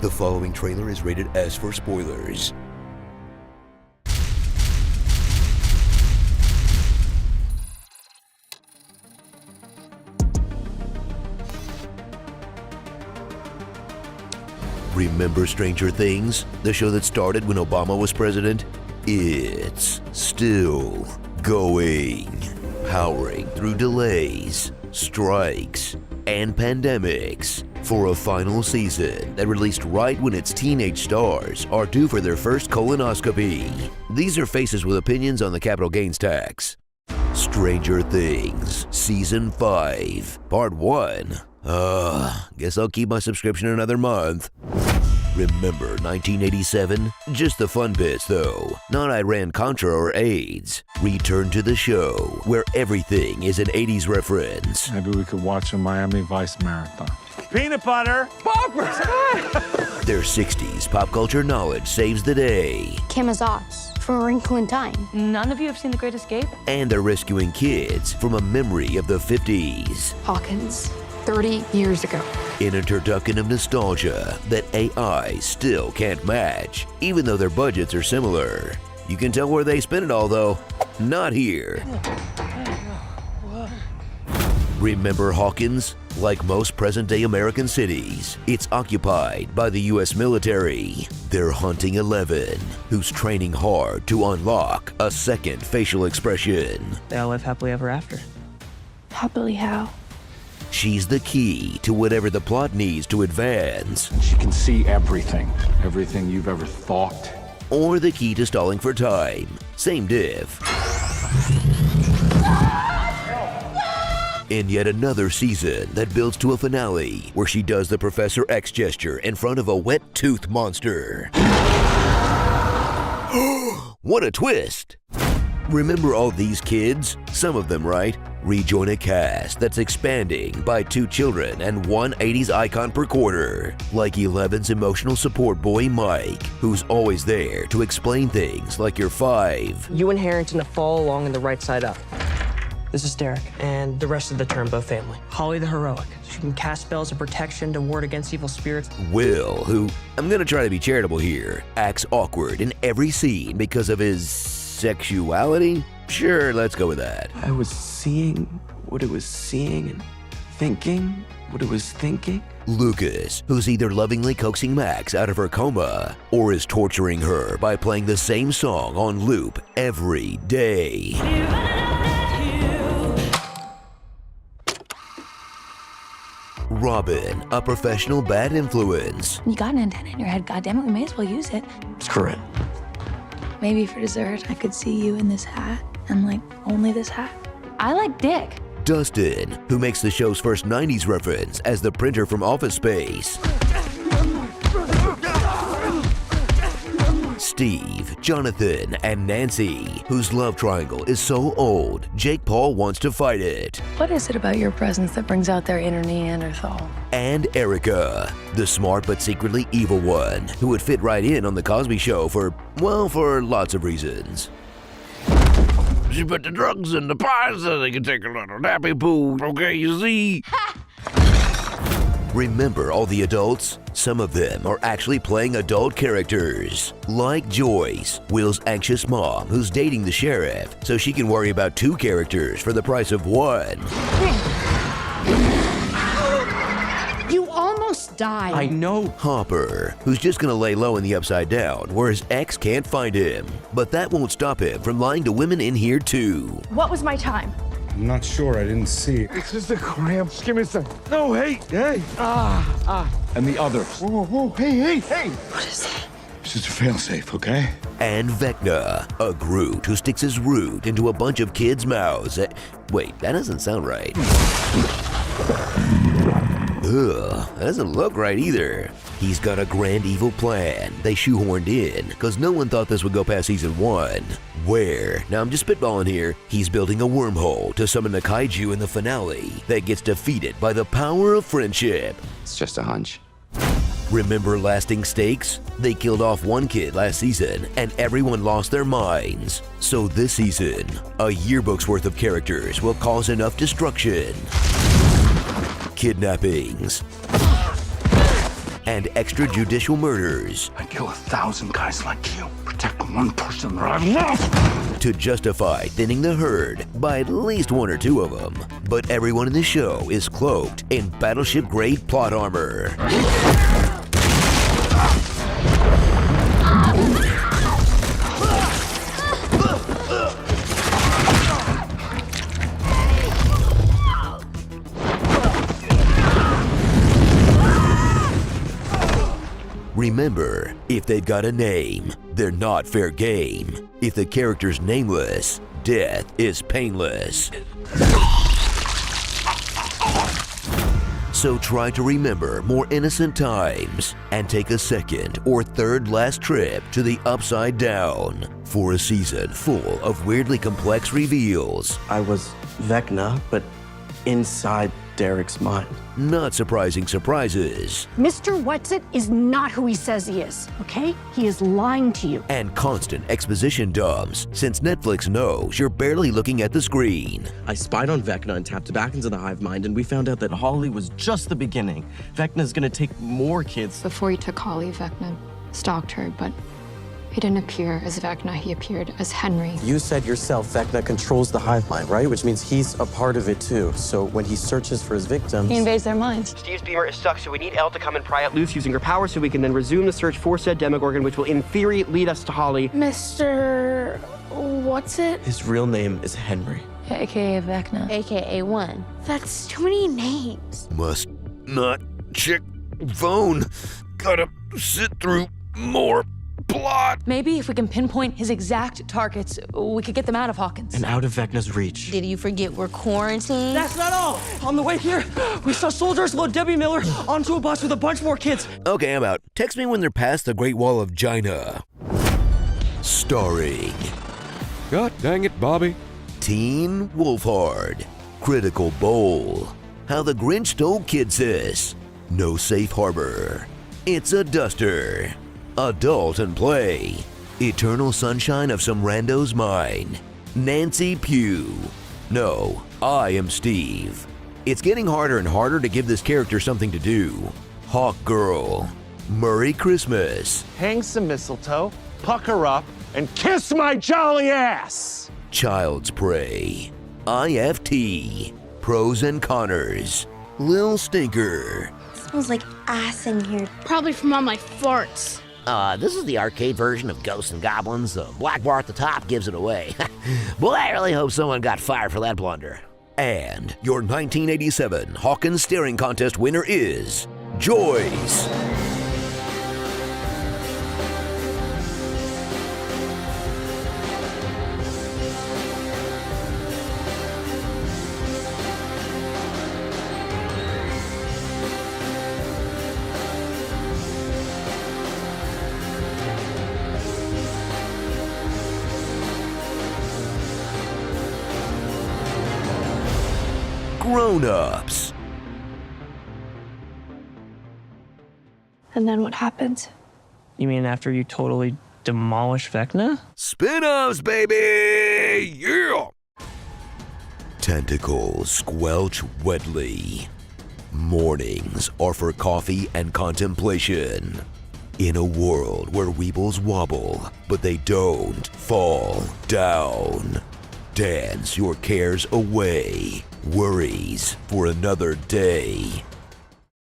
The following trailer is rated S for spoilers. Remember Stranger Things? The show that started when Obama was president? It's still going. Powering through delays, strikes, and pandemics for a final season that released right when its teenage stars are due for their first colonoscopy. These are faces with opinions on the capital gains tax. Stranger Things Season 5 Part 1. Guess I'll keep my subscription another month. Remember 1987? Just the fun bits though, not Iran-Contra or AIDS. Return to the show, where everything is an 80s reference. Maybe we could watch a Miami Vice marathon. Peanut butter! Poppers! Their 60s pop culture knowledge saves the day. Kim is Oz from A Wrinkle in Time. None of you have seen The Great Escape? And they're rescuing kids from a memory of the 50s. Hawkins, 30 years ago. In a turducken of nostalgia that AI still can't match, even though their budgets are similar. You can tell where they spend it all though. Not here. Remember Hawkins? Like most present-day American cities, it's occupied by the U.S. military. They're hunting Eleven, who's training hard to unlock a second facial expression. They all live happily ever after. Happily how? She's the key to whatever the plot needs to advance. She can see everything. Everything you've ever thought. Or the key to stalling for time. Same diff. In yet another season that builds to a finale where she does the Professor X gesture in front of a wet tooth monster. What a twist! Remember all these kids? Some of them, right? Rejoin a cast that's expanding by 2 children and 1 80s icon per quarter. Like Eleven's emotional support boy Mike, who's always there to explain things like you're 5. You and Harrington fall along in the right side up. This is Derek, and the rest of the Turnbow family. Holly the heroic. She can cast spells of protection to ward against evil spirits. Will, who, I'm gonna try to be charitable here, acts awkward in every scene because of his sexuality? Sure, let's go with that. I was seeing what it was seeing and thinking what it was thinking. Lucas, who's either lovingly coaxing Max out of her coma or is torturing her by playing the same song on loop every day. Robin, a professional bad influence. You got an antenna in your head, goddammit, we may as well use it. Screw it. Maybe for dessert, I could see you in this hat, and like, only this hat. I like dick. Dustin, who makes the show's first 90s reference as the printer from Office Space. Steve, Jonathan, and Nancy, whose love triangle is so old, Jake Paul wants to fight it. What is it about your presence that brings out their inner Neanderthal? And Erica, the smart but secretly evil one, who would fit right in on the Cosby Show for lots of reasons. She put the drugs in the pie so they can take a little nappy poo, okay, you see? Remember all the adults? Some of them are actually playing adult characters. Like Joyce, Will's anxious mom who's dating the sheriff, so she can worry about 2 characters for the price of 1. You almost died. I know. Hopper, who's just gonna lay low in the Upside Down where his ex can't find him. But that won't stop him from lying to women in here too. What was my time? I'm not sure. I didn't see it. It's just a cramp. Give me a second. No, hey. And the others. Whoa, hey. What is that? It's just a failsafe, okay? And Vecna, a Groot who sticks his root into a bunch of kids' mouths. Wait, that doesn't sound right. Ugh, that doesn't look right either. He's got a grand evil plan they shoehorned in because no one thought this would go past season 1. Where, now I'm just spitballing here, he's building a wormhole to summon a kaiju in the finale that gets defeated by the power of friendship. It's just a hunch. Remember Lasting Stakes? They killed off 1 kid last season and everyone lost their minds. So this season, a yearbook's worth of characters will cause enough destruction. Kidnappings, and extrajudicial murders I'd kill 1,000 guys like you. Protect the one person that I love. to justify thinning the herd by at least one or two of them. But everyone in the show is cloaked in battleship-grade plot armor. Remember, if they've got a name, they're not fair game. If the character's nameless, death is painless. So try to remember more innocent times and take a second or third last trip to the Upside Down for a season full of weirdly complex reveals. I was Vecna, but inside Derek's mind. Not surprising surprises. Mr. Whatsit is not who he says he is, okay? He is lying to you. And constant exposition dumps, since Netflix knows you're barely looking at the screen. I spied on Vecna and tapped back into the hive mind, and we found out that Holly was just the beginning. Vecna's gonna take more kids. Before he took Holly, Vecna stalked her, but he didn't appear as Vecna, he appeared as Henry. You said yourself Vecna controls the hive mind, right? Which means he's a part of it too. So when he searches for his victims... He invades their minds. Steve's beamer is stuck, so we need Elle to come and pry it loose using her power so we can then resume the search for said Demogorgon, which will in theory lead us to Holly. Mr. What's it? His real name is Henry. AKA Vecna. AKA 1. That's too many names. Must not check phone. Gotta sit through more plot. Maybe if we can pinpoint his exact targets, we could get them out of Hawkins. And out of Vecna's reach. Did you forget we're quarantined? That's not all! On the way here, we saw soldiers load Debbie Miller onto a bus with a bunch more kids. Okay, I'm out. Text me when they're past the Great Wall of China. Starring God dang it, Bobby. Teen Wolfhard, Critical Bowl, How the Grinch Stole Kidsis, No Safe Harbor, It's a Duster, Adult and Play, Eternal Sunshine of Some Rando's Mind, Nancy Pugh. No, I Am Steve. It's getting harder and harder to give this character something to do. Hawk Girl, Murray Christmas, Hang some mistletoe, pucker up, and kiss my jolly ass. Child's Prey, IFT, Pros and Connors, Lil Stinker. Smells like ass in here. Probably from all my farts. This is the arcade version of Ghosts and Goblins. The black bar at the top gives it away. Boy, I really hope someone got fired for that blunder. And your 1987 Hawkins Staring Contest winner is Joyce. Grown-ups. And then what happens? You mean after you totally demolish Vecna? Spin-offs, baby! Yeah! Tentacles squelch wetly. Mornings are for coffee and contemplation. In a world where weebles wobble, but they don't fall down. Dance your cares away. Worries for another day.